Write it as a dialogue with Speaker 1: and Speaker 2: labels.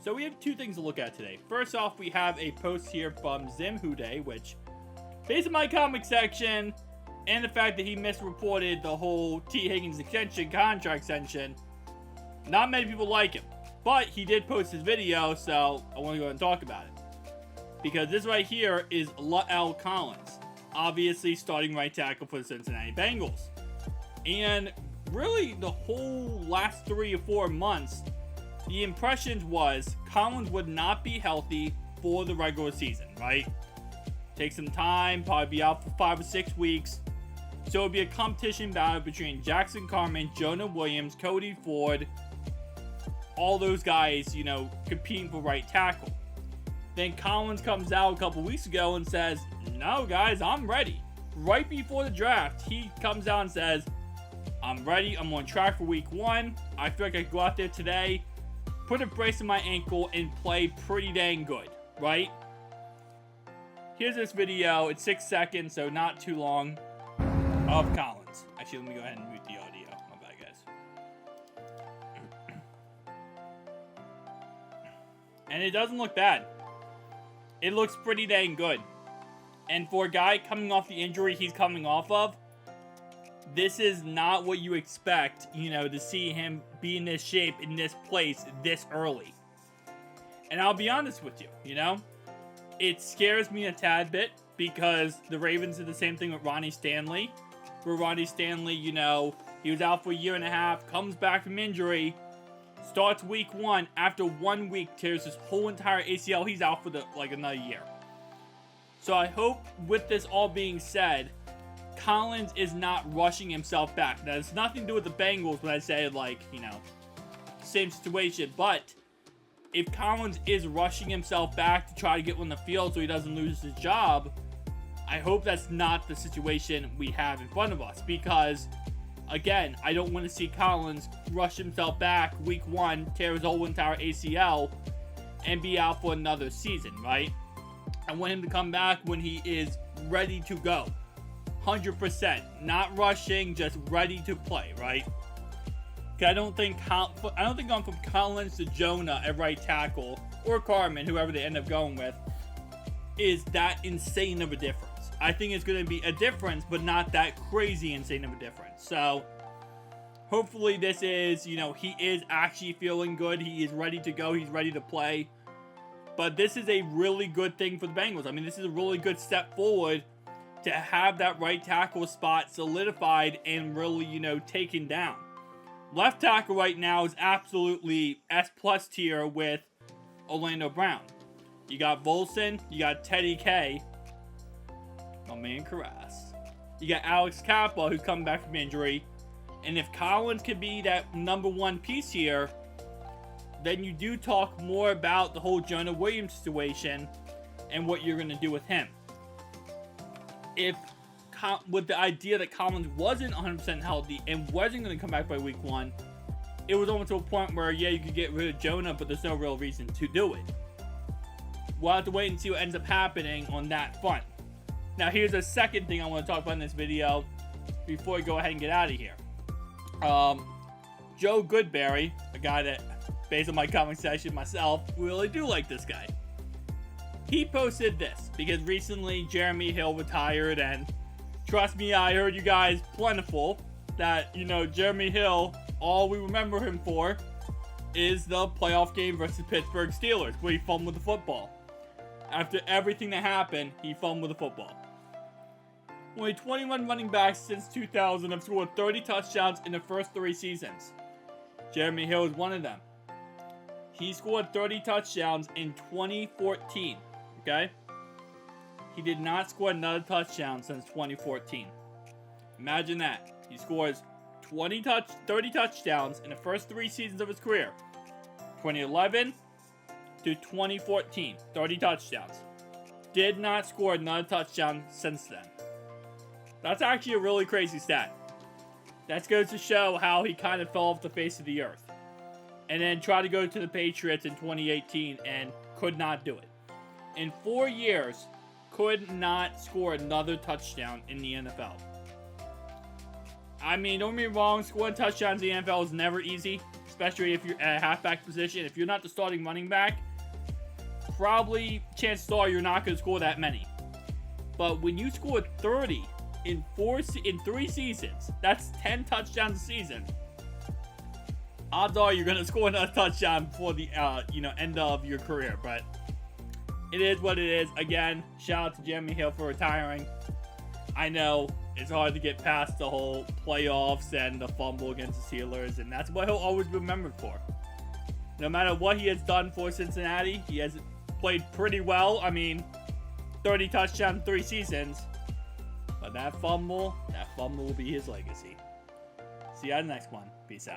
Speaker 1: So we have two things to look at today. First off, we have a post here from Zim Hude, which, based on my comic section, and the fact that he misreported the whole T. Higgins extension, contract extension, not many people like him. But he did post his video, so I want to go ahead and talk about it. Because this right here is La'el Collins, obviously starting right tackle for the Cincinnati Bengals. And really, the whole last 3 or 4 months, the impressions was Collins would not be healthy for the regular season, right? Take some time, probably be out for 5 or 6 weeks. So it would be a competition battle between Jackson Carman, Jonah Williams, Cody Ford, all those guys, you know, competing for right tackle. Then Collins comes out a couple weeks ago and says, no guys, I'm ready. Right before the draft, he comes out and says, I'm ready, I'm on track for week 1. I feel like I can go out there today, put a brace on my ankle, and play pretty dang good, right? Here's this video. It's 6 seconds, so not too long, of Collins. Actually, let me go ahead and mute the audio. My bad, guys. And it doesn't look bad. It looks pretty dang good. And for a guy coming off the injury he's coming off of, this is not what you expect, you know, to see him be in this shape, in this place, this early. And I'll be honest with you, you know, it scares me a tad bit because the Ravens did the same thing with Ronnie Stanley. Where Ronnie Stanley, you know, he was out for a year and a half, comes back from injury, starts week 1, after 1 week tears his whole entire ACL, he's out for another year. So I hope with this all being said, Collins is not rushing himself back. That has nothing to do with the Bengals when I say, like, you know, same situation. But if Collins is rushing himself back to try to get on the field so he doesn't lose his job, I hope that's not the situation we have in front of us. Because, again, I don't want to see Collins rush himself back week 1, tear his whole entire ACL, and be out for another season, right? I want him to come back when he is ready to go. 100%. Not rushing, just ready to play, right? I don't think going from Collins to Jonah at right tackle, or Carman, whoever they end up going with, is that insane of a difference. I think it's going to be a difference, but not that crazy insane of a difference. So, hopefully this is, you know, he is actually feeling good. He is ready to go. He's ready to play. But this is a really good thing for the Bengals. I mean, this is a really good step forward to have that right tackle spot solidified and really, you know, taken down. Left tackle right now is absolutely S+ tier with Orlando Brown. You got Volson, you got Teddy K, my man Karras. You got Alex Cappa, who's come back from injury. And if Collins could be that number 1 piece here, then you do talk more about the whole Jonah Williams situation and what you're going to do with him. With the idea that Collins wasn't 100% healthy and wasn't going to come back by week 1, it was almost to a point where, yeah, you could get rid of Jonah, but there's no real reason to do it. We'll have to wait and see what ends up happening on that front. Now, here's a second thing I want to talk about in this video before we go ahead and get out of here. Joe Goodberry, a guy that, based on my comment section myself, really do like this guy. He posted this because recently Jeremy Hill retired, and trust me, I heard you guys plentiful that, you know, Jeremy Hill, all we remember him for is the playoff game versus Pittsburgh Steelers, where he fumbled the football. After everything that happened, he fumbled the football. Only 21 running backs since 2000 have scored 30 touchdowns in the first 3 seasons. Jeremy Hill is one of them. He scored 30 touchdowns in 2014, okay? He did not score another touchdown since 2014. Imagine that. He scores 30 touchdowns in the first 3 seasons of his career. 2011 to 2014, 30 touchdowns. Did not score another touchdown since then. That's actually a really crazy stat. That goes to show how he kind of fell off the face of the earth. And then tried to go to the Patriots in 2018 and could not do it. In 4 years, could not score another touchdown in the NFL. I mean, don't get me wrong, scoring touchdowns in the NFL is never easy. It's especially if you're at a halfback position. If you're not the starting running back, probably chances are you're not going to score that many. But when you score 30 in 3 seasons, that's 10 touchdowns a season. Odds are you're going to score another touchdown before the end of your career. But it is what it is. Again, shout out to Jeremy Hill for retiring. I know it's hard to get past the whole playoffs and the fumble against the Steelers, and that's what he'll always be remembered for. No matter what he has done for Cincinnati, he has played pretty well. I mean, 30 touchdowns, 3 seasons. But that fumble will be his legacy. See you on the next one. Peace out.